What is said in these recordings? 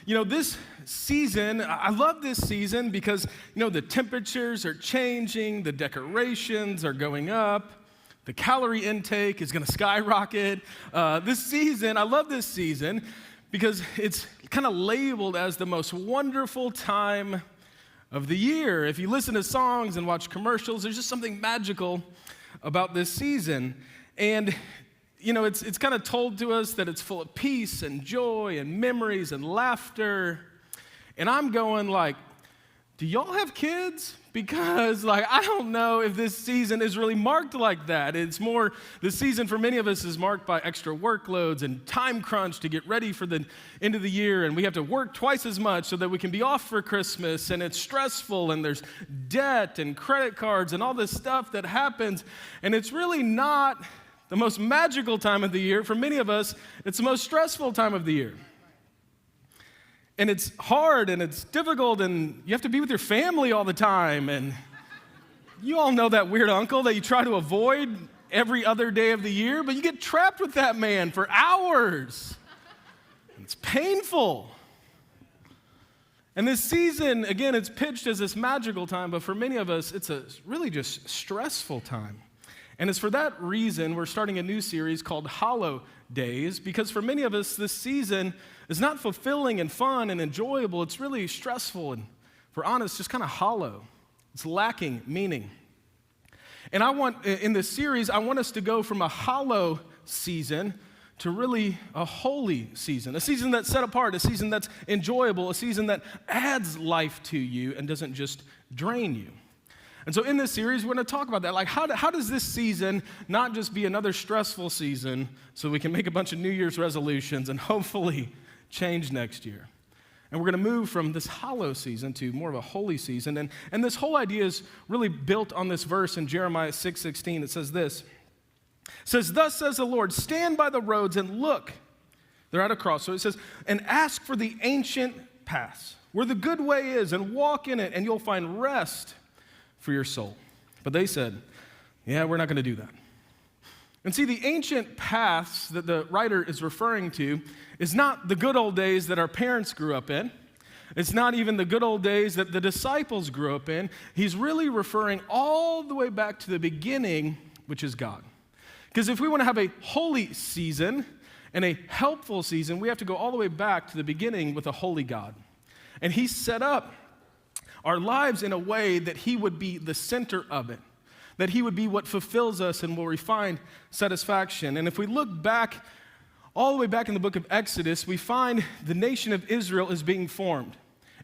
This season, I love this season because, the temperatures are changing, the decorations are going up, the calorie intake is going to skyrocket. I love this season because it's kind of labeled as the most wonderful time of the year. If you listen to songs and watch commercials, there's just something magical about this season. And it's kind of told to us that it's full of peace and joy and memories and laughter. And I'm going like, do y'all have kids? Because I don't know if this season is really marked like that. It's more, the season for many of us is marked by extra workloads and time crunch to get ready for the end of the year. And we have to work twice as much so that we can be off for Christmas. And it's stressful and there's debt and credit cards and all this stuff that happens. And it's really not the most magical time of the year. For many of us, it's the most stressful time of the year. And it's hard and it's difficult and you have to be with your family all the time. And you all know that weird uncle that you try to avoid every other day of the year, but you get trapped with that man for hours. It's painful. And this season, again, it's pitched as this magical time, but for many of us, it's a really just stressful time. And it's for that reason we're starting a new series called Hollow Days, because for many of us, this season is not fulfilling and fun and enjoyable. It's really stressful and, for honest, just kind of hollow. It's lacking meaning. And in this series, I want us to go from a hollow season to really a holy season, a season that's set apart, a season that's enjoyable, a season that adds life to you and doesn't just drain you. And so in this series, we're going to talk about that. How does this season not just be another stressful season so we can make a bunch of New Year's resolutions and hopefully change next year? And we're going to move from this hollow season to more of a holy season. And this whole idea is really built on this verse in Jeremiah 6:16. It says this. It says, "Thus says the Lord, stand by the roads and look." They're at a cross. So it says, "And ask for the ancient paths, where the good way is, and walk in it, and you'll find rest for your soul." But they said, yeah, we're not going to do that. And see, the ancient paths that the writer is referring to is not the good old days that our parents grew up in. It's not even the good old days that the disciples grew up in. He's really referring all the way back to the beginning, which is God. Because if we want to have a holy season and a helpful season, we have to go all the way back to the beginning with a holy God. And he set up our lives in a way that he would be the center of it, that he would be what fulfills us and where we find satisfaction. And if we look back, all the way back in the book of Exodus, we find the nation of Israel is being formed.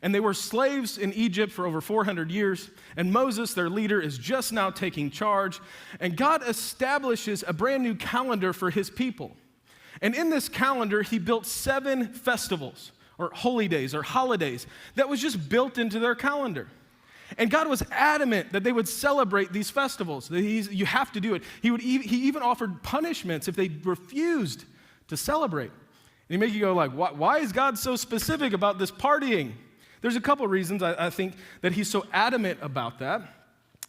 And they were slaves in Egypt for over 400 years. And Moses, their leader, is just now taking charge. And God establishes a brand new calendar for his people. And in this calendar, he built 7 festivals, or holy days, or holidays, that was just built into their calendar. And God was adamant that they would celebrate these festivals. That you have to do it. He even offered punishments if they refused to celebrate. And he make you go like, why is God so specific about this partying? There's a couple reasons I think that he's so adamant about that.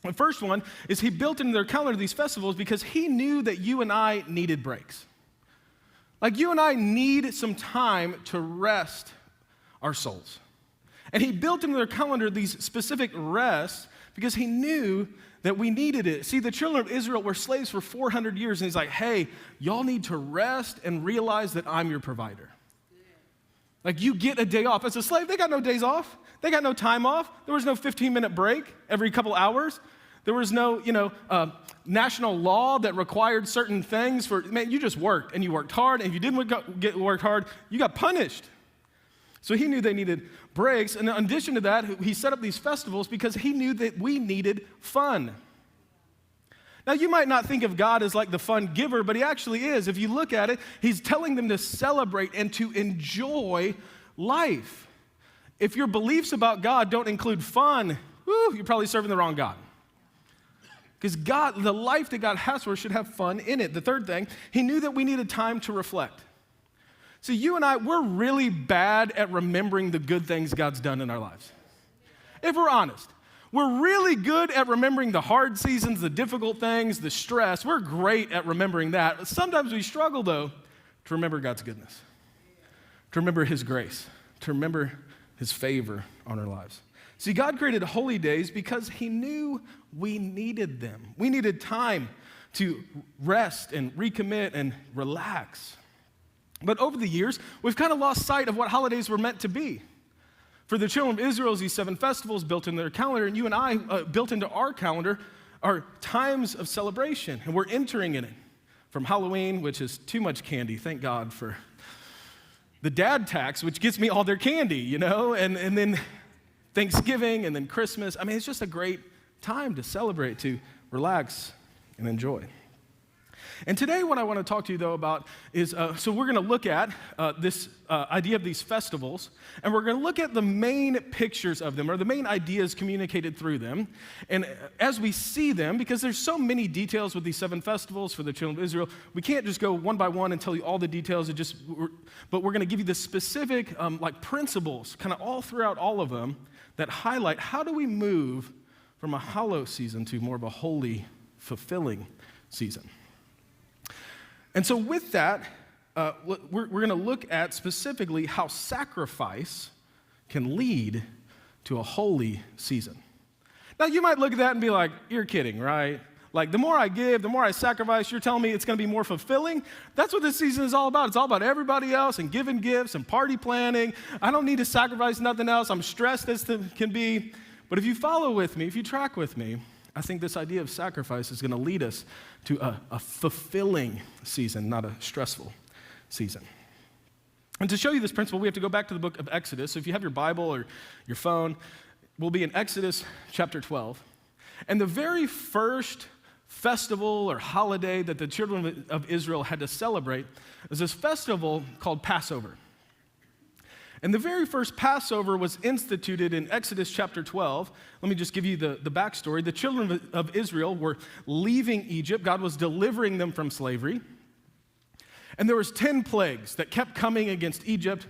The first one is he built into their calendar these festivals because he knew that you and I needed breaks. Like you and I need some time to rest our souls. And he built into their calendar these specific rests because he knew that we needed it. See, the children of Israel were slaves for 400 years, and he's like, hey, y'all need to rest and realize that I'm your provider. Like you get a day off. As a slave, they got no days off. They got no time off. There was no 15-minute break every couple hours. There was no, national law that required certain things you just worked, and you worked hard, and if you didn't work hard, you got punished. So he knew they needed breaks, and in addition to that, he set up these festivals because he knew that we needed fun. Now, you might not think of God as like the fun giver, but he actually is. If you look at it, he's telling them to celebrate and to enjoy life. If your beliefs about God don't include fun, you're probably serving the wrong God. Because the life that God has for us should have fun in it. The third thing, he knew that we needed time to reflect. So you and I, we're really bad at remembering the good things God's done in our lives. If we're honest, we're really good at remembering the hard seasons, the difficult things, the stress. We're great at remembering that. Sometimes we struggle, though, to remember God's goodness, to remember his grace, to remember his favor on our lives. See, God created holy days because he knew we needed them. We needed time to rest and recommit and relax. But over the years, we've kind of lost sight of what holidays were meant to be. For the children of Israel, these 7 festivals built into their calendar, and you and I, built into our calendar, are times of celebration, and we're entering in it. From Halloween, which is too much candy, thank God for the dad tax, which gets me all their candy, and then Thanksgiving, and then Christmas. I mean, it's just a great time to celebrate, to relax and enjoy. And today what I want to talk to you, though, about is, so we're going to look at this idea of these festivals, and we're going to look at the main pictures of them, or the main ideas communicated through them. And as we see them, because there's so many details with these 7 festivals for the children of Israel, we can't just go one by one and tell you all the details, but we're going to give you the specific principles, kind of all throughout all of them, that highlight how do we move from a hollow season to more of a holy, fulfilling season. And so with that, we're going to look at specifically how sacrifice can lead to a holy season. Now, you might look at that and be like, you're kidding, right? Like, the more I give, the more I sacrifice, you're telling me it's going to be more fulfilling? That's what this season is all about. It's all about everybody else and giving gifts and party planning. I don't need to sacrifice nothing else. I'm stressed as can be. But if you follow with me, if you track with me, I think this idea of sacrifice is going to lead us to a fulfilling season, not a stressful season. And to show you this principle, we have to go back to the book of Exodus. So if you have your Bible or your phone, we'll be in Exodus chapter 12. And the very first festival or holiday that the children of Israel had to celebrate was this festival called Passover. And the very first Passover was instituted in Exodus chapter 12. Let me just give you the backstory. The children of Israel were leaving Egypt. God was delivering them from slavery. And there was 10 plagues that kept coming against Egypt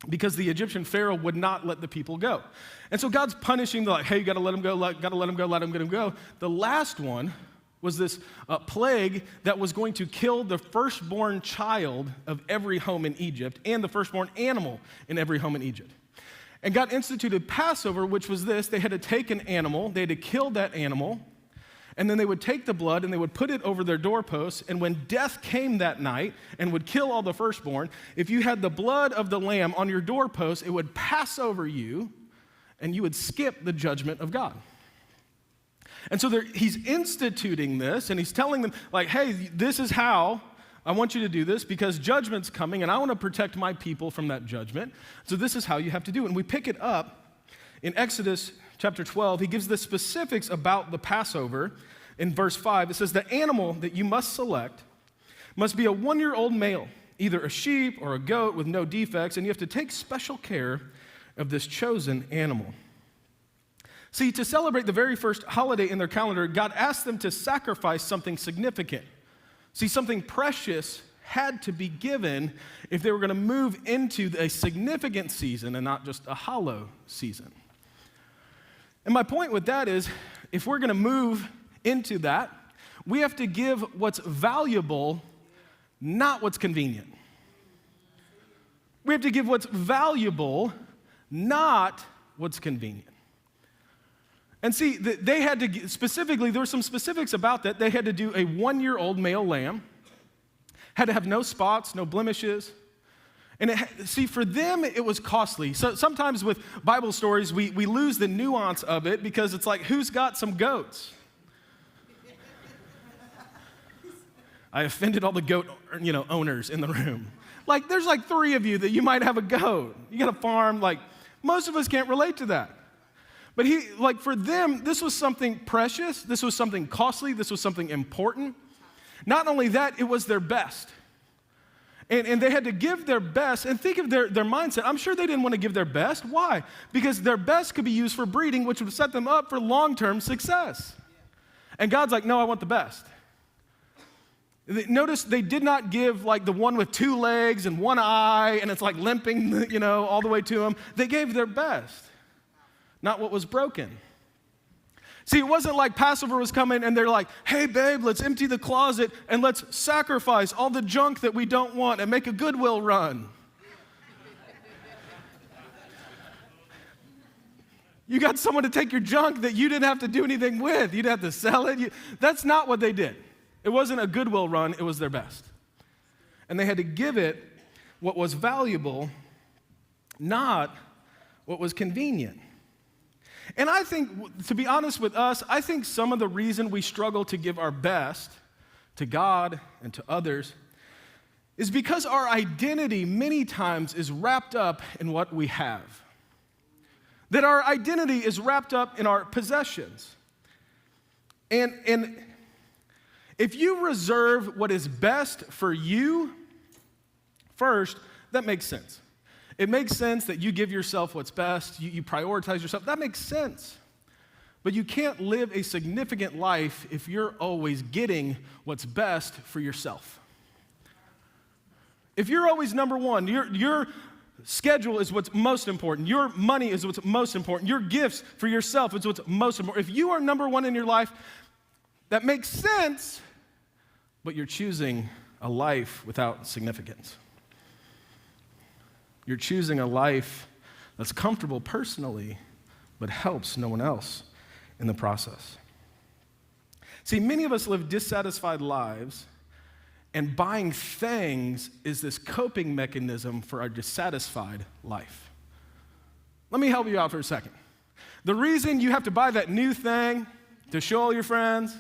because the Egyptian Pharaoh would not let the people go. And so God's punishing them, like, hey, you got to let them go, got to let them go, let them go. The last one was this plague that was going to kill the firstborn child of every home in Egypt and the firstborn animal in every home in Egypt. And God instituted Passover, which was this. They had to take an animal, they had to kill that animal, and then they would take the blood and they would put it over their doorposts, and when death came that night and would kill all the firstborn, if you had the blood of the lamb on your doorpost, it would pass over you, and you would skip the judgment of God. And so he's instituting this, and he's telling them, like, hey, this is how I want you to do this, because judgment's coming, and I want to protect my people from that judgment. So this is how you have to do it. And we pick it up in Exodus chapter 12. He gives the specifics about the Passover in verse 5. It says, the animal that you must select must be a 1-year-old male, either a sheep or a goat with no defects, and you have to take special care of this chosen animal. See, to celebrate the very first holiday in their calendar, God asked them to sacrifice something significant. See, something precious had to be given if they were going to move into a significant season and not just a hollow season. And my point with that is, if we're going to move into that, we have to give what's valuable, not what's convenient. We have to give what's valuable, not what's convenient. And see, they had to, specifically, there were some specifics about that. They had to do a 1-year-old male lamb, had to have no spots, no blemishes. And see, for them, it was costly. So sometimes with Bible stories, we lose the nuance of it because it's like, who's got some goats? I offended all the goat, owners in the room. Like, there's like 3 of you that you might have a goat. You got a farm, like, most of us can't relate to that. But for them, this was something precious, this was something costly, this was something important. Not only that, it was their best. And they had to give their best, and think of their mindset. I'm sure they didn't want to give their best. Why? Because their best could be used for breeding, which would set them up for long-term success. And God's like, no, I want the best. Notice they did not give like the one with 2 legs and 1 eye, and it's like limping, all the way to them. They gave their best. Not what was broken. See, it wasn't like Passover was coming and they're like, hey, babe, let's empty the closet and let's sacrifice all the junk that we don't want and make a Goodwill run. You got someone to take your junk that you didn't have to do anything with. You didn't have to sell it. That's not what they did. It wasn't a Goodwill run. It was their best. And they had to give it what was valuable, not what was convenient. And I think, to be honest with us, I think some of the reason we struggle to give our best to God and to others is because our identity many times is wrapped up in what we have. That our identity is wrapped up in our possessions. And if you reserve what is best for you first, that makes sense. It makes sense that you give yourself what's best, you prioritize yourself. That makes sense. But you can't live a significant life if you're always getting what's best for yourself. If you're always number one, your schedule is what's most important. Your money is what's most important. Your gifts for yourself is what's most important. If you are number one in your life, that makes sense, but you're choosing a life without significance. You're choosing a life that's comfortable personally, but helps no one else in the process. See, many of us live dissatisfied lives, and buying things is this coping mechanism for our dissatisfied life. Let me help you out for a second. The reason you have to buy that new thing to show all your friends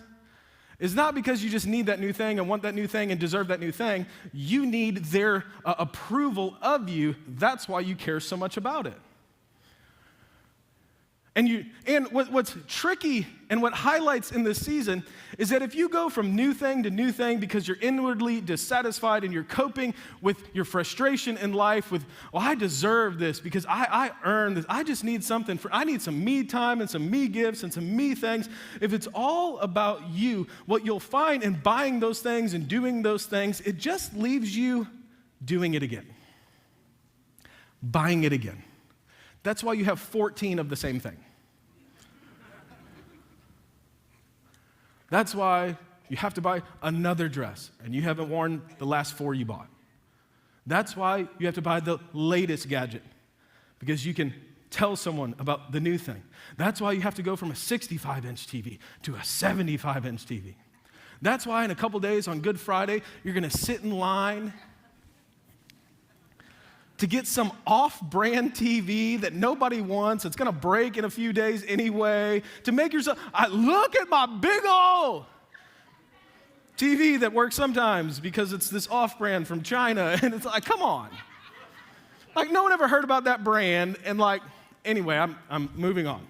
is not because you just need that new thing and want that new thing and deserve that new thing. You need their approval of you. That's why you care so much about it. And what's tricky and what highlights in this season is that if you go from new thing to new thing because you're inwardly dissatisfied and you're coping with your frustration in life with, well, I deserve this because I earned this. I just need something. I need some me time and some me gifts and some me things. If it's all about you, what you'll find in buying those things and doing those things, it just leaves you doing it again. Buying it again. That's why you have 14 of the same thing. That's why you have to buy another dress, and you haven't worn the last 4 you bought. That's why you have to buy the latest gadget, because you can tell someone about the new thing. That's why you have to go from a 65-inch TV to a 75-inch TV. That's why in a couple days on Good Friday, you're going to sit in line to get some off-brand TV that nobody wants. It's going to break in a few days anyway. To make yourself, look at my big old TV that works sometimes because it's this off-brand from China. And it's like, come on. Like, no one ever heard about that brand. And like, anyway, I'm moving on.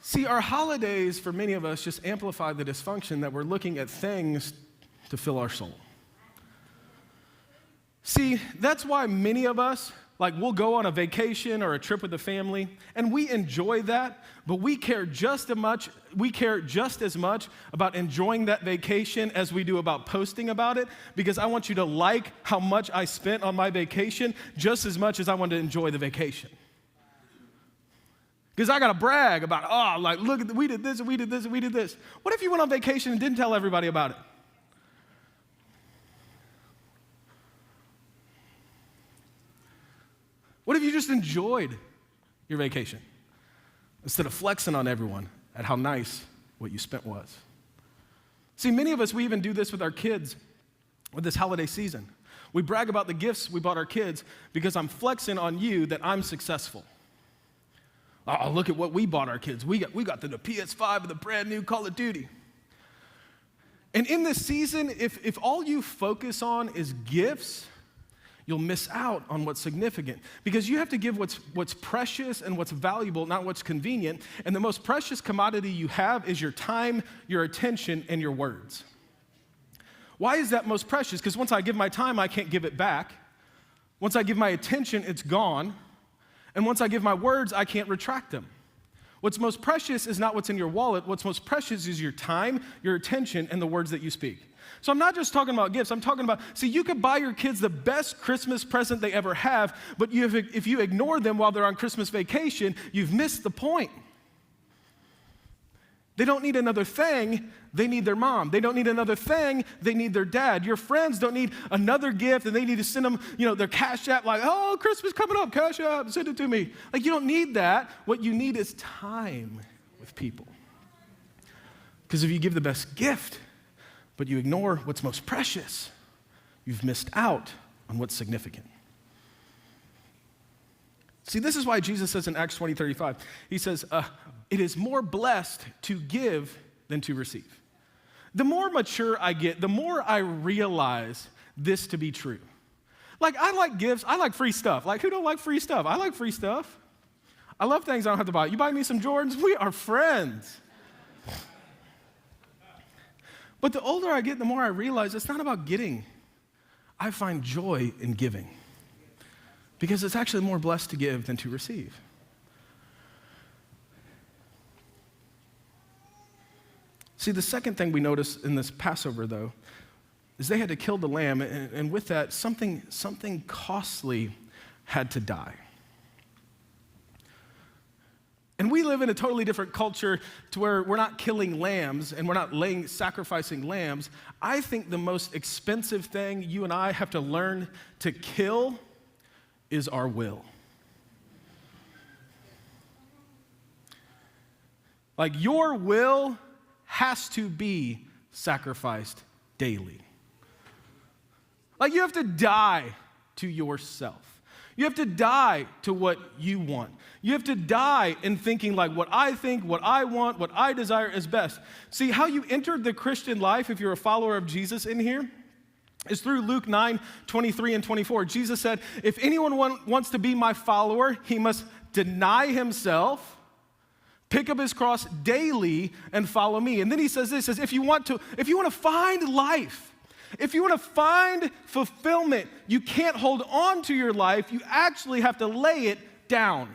See, our holidays, for many of us, just amplify the dysfunction that we're looking at things to fill our soul. See, that's why many of us, like, we'll go on a vacation or a trip with the family, and we enjoy that, but we care just as much about enjoying that vacation as we do about posting about it, because I want you to like how much I spent on my vacation just as much as I want to enjoy the vacation. Because I got to brag about, like, look, we did this, and we did this, and we did this. What if you went on vacation and didn't tell everybody about it? What if you just enjoyed your vacation instead of flexing on everyone at how nice what you spent was? See, many of us, we even do this with our kids with this holiday season. We brag about the gifts we bought our kids because I'm flexing on you that I'm successful. Oh, look at what we bought our kids. We got the PS5 and the brand new Call of Duty. And in this season, if all you focus on is gifts, you'll miss out on what's significant, because you have to give what's precious and what's valuable, not what's convenient. And the most precious commodity you have is your time, your attention, and your words. Why is that most precious? Because once I give my time, I can't give it back. Once I give my attention, it's gone. And once I give my words, I can't retract them. What's most precious is not what's in your wallet. What's most precious is your time, your attention, and the words that you speak. So I'm not just talking about gifts. I'm talking about, see, you could buy your kids the best Christmas present they ever have, but if you ignore them while they're on Christmas vacation, you've missed the point. They don't need another thing, they need their mom. They don't need another thing, they need their dad. Your friends don't need another gift and they need to send them, their Cash App, like, oh, Christmas coming up, Cash App, send it to me. Like, you don't need that. What you need is time with people. Because if you give the best gift, but you ignore what's most precious, you've missed out on what's significant. See, this is why Jesus says in Acts 20:35, he says, it is more blessed to give than to receive. The more mature I get, the more I realize this to be true. Like, I like gifts, I like free stuff. Like, who don't like free stuff? I like free stuff. I love things I don't have to buy. You buy me some Jordans, we are friends. But the older I get, the more I realize it's not about getting. I find joy in giving because it's actually more blessed to give than to receive. See, the second thing we notice in this Passover, though, is they had to kill the lamb, and with that, something costly had to die. And we live in a totally different culture to where we're not killing lambs and we're not sacrificing lambs. I think the most expensive thing you and I have to learn to kill is our will. Like, your will has to be sacrificed daily. Like, you have to die to yourself. You have to die to what you want. You have to die in thinking like what I think, what I want, what I desire is best. See, how you entered the Christian life, if you're a follower of Jesus in here, is through Luke 9:23 and 24. Jesus said, if anyone wants to be my follower, he must deny himself, pick up his cross daily, and follow me. And then he says this, says, if you want to find life, if you want to find fulfillment, you can't hold on to your life. You actually have to lay it down.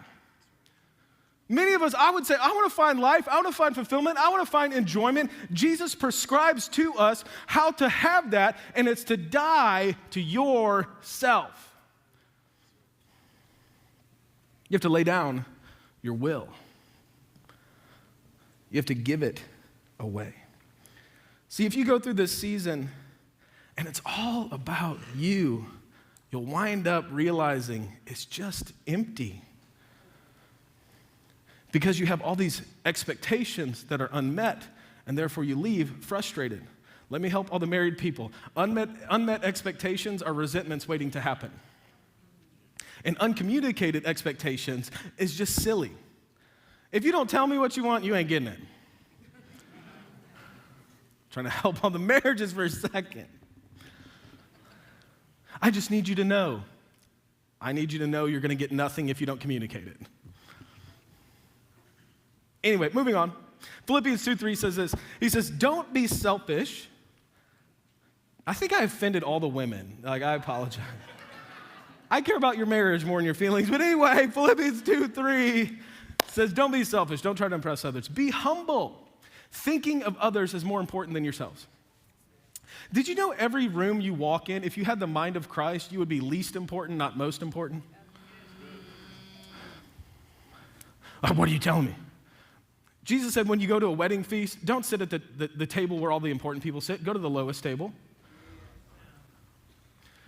Many of us, I would say, I want to find life. I want to find fulfillment. I want to find enjoyment. Jesus prescribes to us how to have that, and it's to die to yourself. You have to lay down your will. You have to give it away. See, if you go through this season and it's all about you, you'll wind up realizing it's just empty. Because you have all these expectations that are unmet, and therefore you leave frustrated. Let me help all the married people. Unmet expectations are resentments waiting to happen. And uncommunicated expectations is just silly. If you don't tell me what you want, you ain't getting it. Trying to help all the marriages for a second. I just need you to know. I need you to know you're going to get nothing if you don't communicate it. Anyway, moving on. Philippians 2:3 says this. He says, don't be selfish. I think I offended all the women. Like, I apologize. I care about your marriage more than your feelings. But anyway, Philippians 2:3 says, don't be selfish. Don't try to impress others. Be humble. Thinking of others is more important than yourselves. Did you know every room you walk in, if you had the mind of Christ, you would be least important, not most important? What are you telling me? Jesus said when you go to a wedding feast, don't sit at the table where all the important people sit. Go to the lowest table.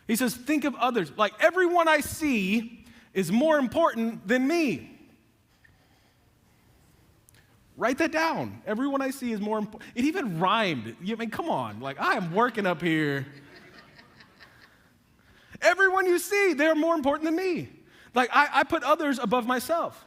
He says, think of others. Like, everyone I see is more important than me. Write that down. Everyone I see is more important. It even rhymed. I mean, come on. Like, I am working up here. Everyone you see, they're more important than me. Like, I put others above myself.